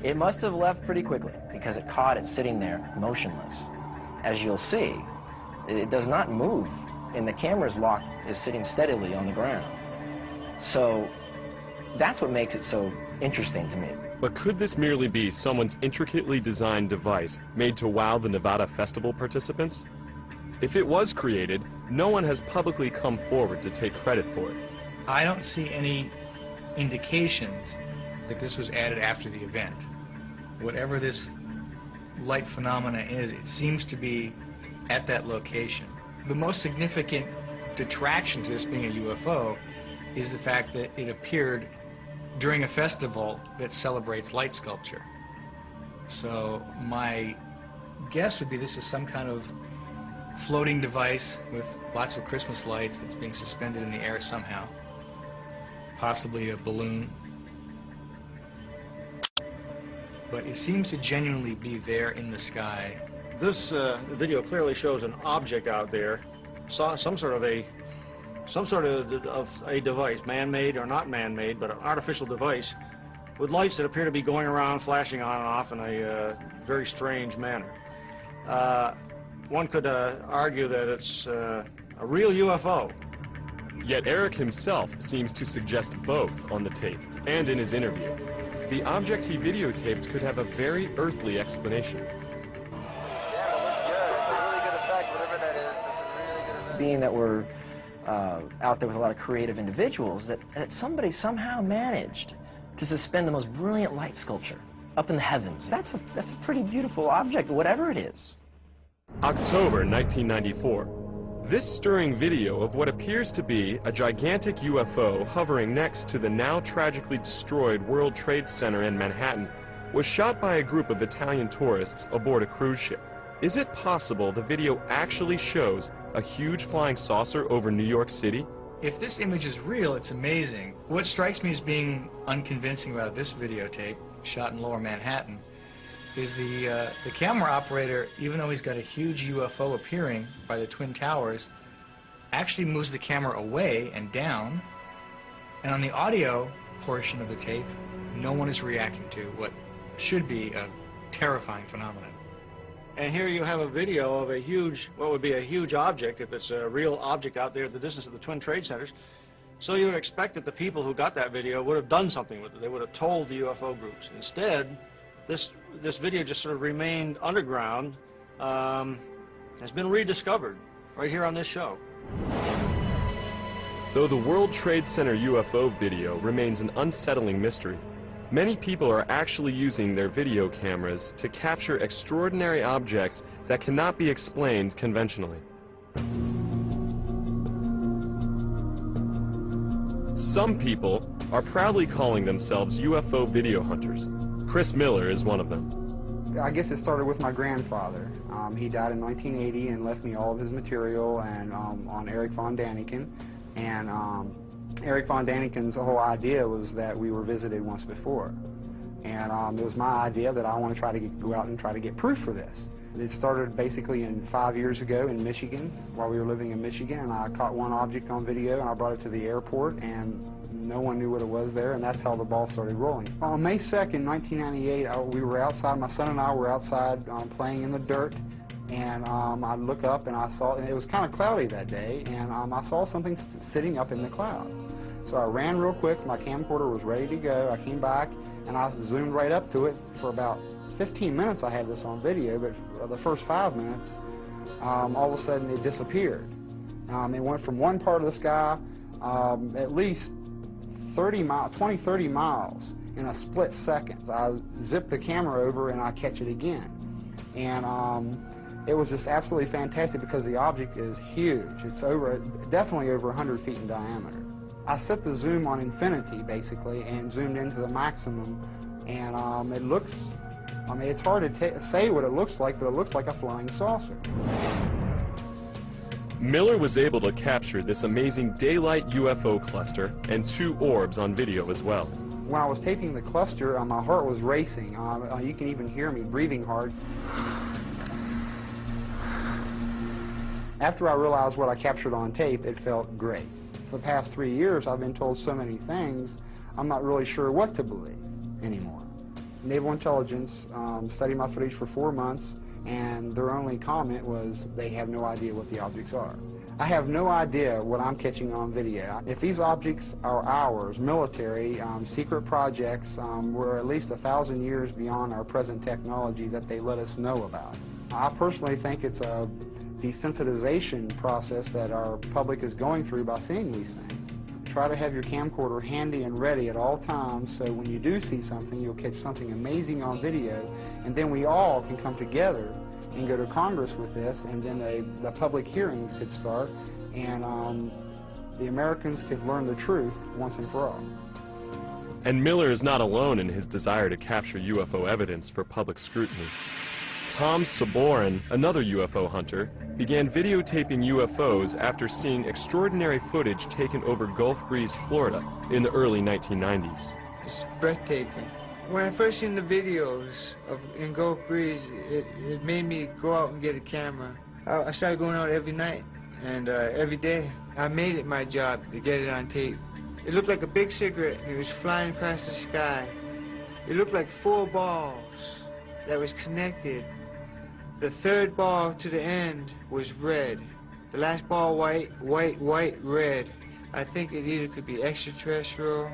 It must have left pretty quickly because it caught it sitting there motionless. As you'll see, it does not move, and the camera's lock is sitting steadily on the ground. So that's what makes it so interesting to me. But could this merely be someone's intricately designed device made to wow the Nevada Festival participants? If it was created, no one has publicly come forward to take credit for it. I don't see any indications that this was added after the event. Whatever this light phenomena is, it seems to be at that location. The most significant detraction to this being a UFO is the fact that it appeared during a festival that celebrates light sculpture. So my guess would be this is some kind of floating device with lots of Christmas lights that's being suspended in the air somehow. Possibly a balloon. But it seems to genuinely be there in the sky. This video clearly shows an object out there, some sort of a device, man-made or not man-made, but an artificial device with lights that appear to be going around, flashing on and off in a very strange manner. One could argue that it's a real UFO. Yet Eric himself seems to suggest both on the tape and in his interview. The object he videotaped could have a very earthly explanation. Yeah, it looks good. It's a really good effect, whatever that is. It's a really good effect. Being that we're out there with a lot of creative individuals, that somebody somehow managed to suspend the most brilliant light sculpture up in the heavens. That's a pretty beautiful object, whatever it is. October 1994. This stirring video of what appears to be a gigantic UFO hovering next to the now tragically destroyed World Trade Center in Manhattan was shot by a group of Italian tourists aboard a cruise ship. Is it possible the video actually shows a huge flying saucer over New York City? If this image is real, it's amazing. What strikes me as being unconvincing about this videotape, shot in Lower Manhattan, is the camera operator, even though he's got a huge UFO appearing by the Twin Towers, actually moves the camera away and down, and on the audio portion of the tape, no one is reacting to what should be a terrifying phenomenon. And here you have a video of a huge, what would be a huge object, if it's a real object out there at the distance of the Twin Trade Centers. So you would expect that the people who got that video would have done something with it. They would have told the UFO groups. Instead, this video just sort of remained underground, has been rediscovered right here on this show. Though the World Trade Center UFO video remains an unsettling mystery, many people are actually using their video cameras to capture extraordinary objects that cannot be explained conventionally. Some people are proudly calling themselves UFO video hunters. Chris Miller is one of them. I guess it started with my grandfather. He died in 1980 and left me all of his material and on Eric von Daniken. And Eric von Daniken's whole idea was that we were visited once before. And it was my idea that I want to try to go out and try to get proof for this. It started basically 5 years ago in Michigan, while we were living in Michigan, and I caught one object on video and I brought it to the airport, and no one knew what it was there, and that's how the ball started rolling. On May 2nd, 1998, we were outside, my son and I were outside playing in the dirt, and I looked up and I saw, and it was kind of cloudy that day, and I saw something sitting up in the clouds. So I ran real quick, my camcorder was ready to go, I came back and I zoomed right up to it. For about 15 minutes I had this on video, but for the first 5 minutes, all of a sudden it disappeared. It went from one part of the sky at least 20-30 miles in a split second. I zip the camera over and I catch it again. And it was just absolutely fantastic because the object is huge. It's definitely over 100 feet in diameter. I set the zoom on infinity basically and zoomed into the maximum, and it looks, it's hard to say what it looks like, but it looks like a flying saucer. Miller was able to capture this amazing daylight UFO cluster and 2 orbs on video as well. When I was taping the cluster, my heart was racing. You can even hear me breathing hard. After I realized what I captured on tape, it felt great. For the past 3 years, I've been told so many things, I'm not really sure what to believe anymore. Naval Intelligence studied my footage for 4 months, and their only comment was they have no idea what the objects are. I have no idea what I'm catching on video. If these objects are ours, military, secret projects, we're at least 1,000 years beyond our present technology that they let us know about. I personally think it's a desensitization process that our public is going through by seeing these things. Try to have your camcorder handy and ready at all times, so when you do see something, you'll catch something amazing on video, and then we all can come together and go to Congress with this, and then the public hearings could start, and the Americans could learn the truth once and for all. And Miller is not alone in his desire to capture UFO evidence for public scrutiny. Tom Saborin, another UFO hunter, began videotaping UFOs after seeing extraordinary footage taken over Gulf Breeze, Florida in the early 1990s. It's breathtaking. When I first seen the videos in Gulf Breeze, it made me go out and get a camera. I started going out every night and every day. I made it my job to get it on tape. It looked like a big cigarette, and it was flying across the sky. It looked like 4 balls that was connected. The third ball to the end was red. The last ball white, white, white, red. I think it either could be extraterrestrial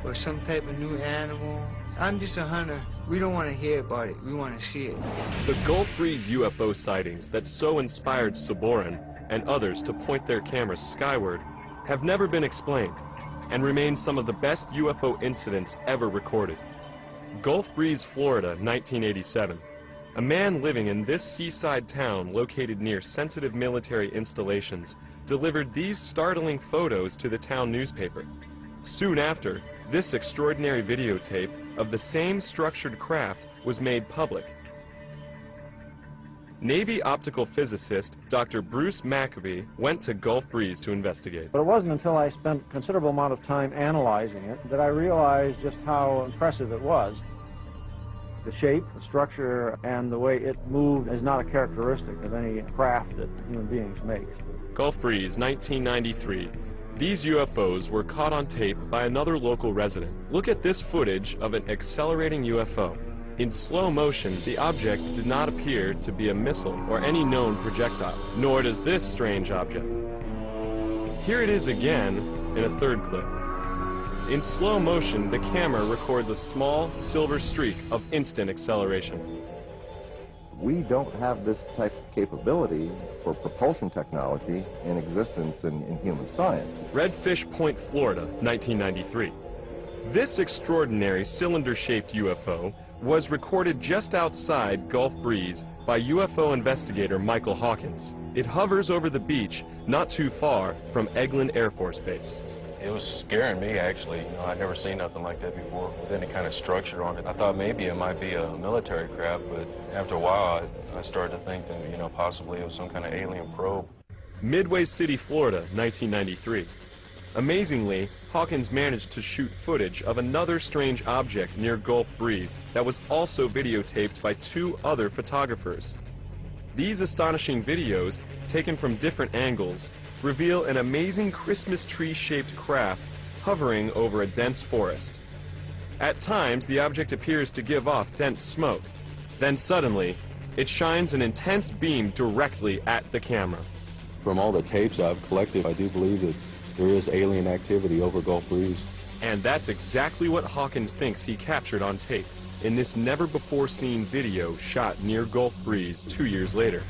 or some type of new animal. I'm just a hunter. We don't want to hear about it. We want to see it. The Gulf Breeze UFO sightings that so inspired Saborin and others to point their cameras skyward have never been explained and remain some of the best UFO incidents ever recorded. Gulf Breeze, Florida, 1987. A man living in this seaside town located near sensitive military installations delivered these startling photos to the town newspaper. Soon after, this extraordinary videotape of the same structured craft was made public. Navy optical physicist Dr. Bruce Maccabee went to Gulf Breeze to investigate. But it wasn't until I spent a considerable amount of time analyzing it that I realized just how impressive it was. The shape, the structure, and the way it moved is not a characteristic of any craft that human beings make. Gulf Breeze, 1993. These UFOs were caught on tape by another local resident. Look at this footage of an accelerating UFO. In slow motion, the object did not appear to be a missile or any known projectile, nor does this strange object. Here it is again in a third clip. In slow motion, the camera records a small silver streak of instant acceleration. We don't have this type of capability for propulsion technology in existence in human science. Redfish Point, Florida, 1993. This extraordinary cylinder-shaped UFO was recorded just outside Gulf Breeze by UFO investigator Michael Hawkins. It hovers over the beach not too far from Eglin Air Force Base. It was scaring me, actually. You know, I'd never seen nothing like that before with any kind of structure on it. I thought maybe it might be a military craft, but after a while, I started to think that, you know, possibly it was some kind of alien probe. Midway City, Florida, 1993. Amazingly, Hawkins managed to shoot footage of another strange object near Gulf Breeze that was also videotaped by 2 other photographers. These astonishing videos, taken from different angles, reveal an amazing Christmas tree-shaped craft hovering over a dense forest. At times, the object appears to give off dense smoke. Then suddenly, it shines an intense beam directly at the camera. From all the tapes I've collected, I do believe that there is alien activity over Gulf Breeze. And that's exactly what Hawkins thinks he captured on tape in this never-before-seen video shot near Gulf Breeze 2 years later,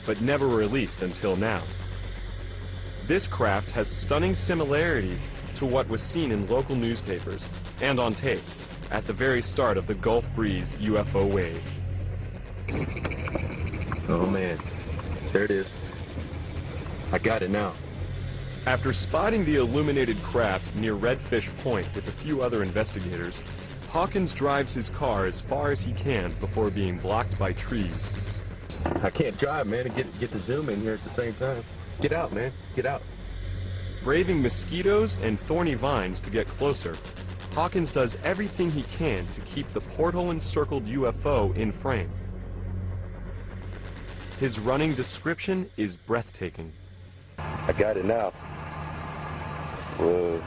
but never released until now. This craft has stunning similarities to what was seen in local newspapers and on tape at the very start of the Gulf Breeze UFO wave. Oh man, there it is. I got it now. After spotting the illuminated craft near Redfish Point with a few other investigators, Hawkins drives his car as far as he can before being blocked by trees. I can't drive, man, and get to zoom in here at the same time. Get out, man. Get out. Braving mosquitoes and thorny vines to get closer, Hawkins does everything he can to keep the porthole-encircled UFO in frame. His running description is breathtaking. I got it now. Whoa.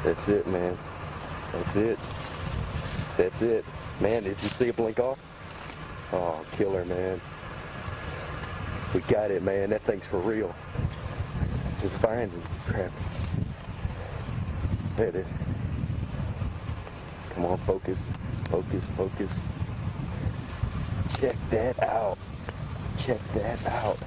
That's it, man. That's it. That's it. Man, did you see it blink off? Oh, killer, man. We got it, man. That thing's for real. Just finds it. Crap. There it is. Come on, focus. Focus, focus. Check that out. Check that out.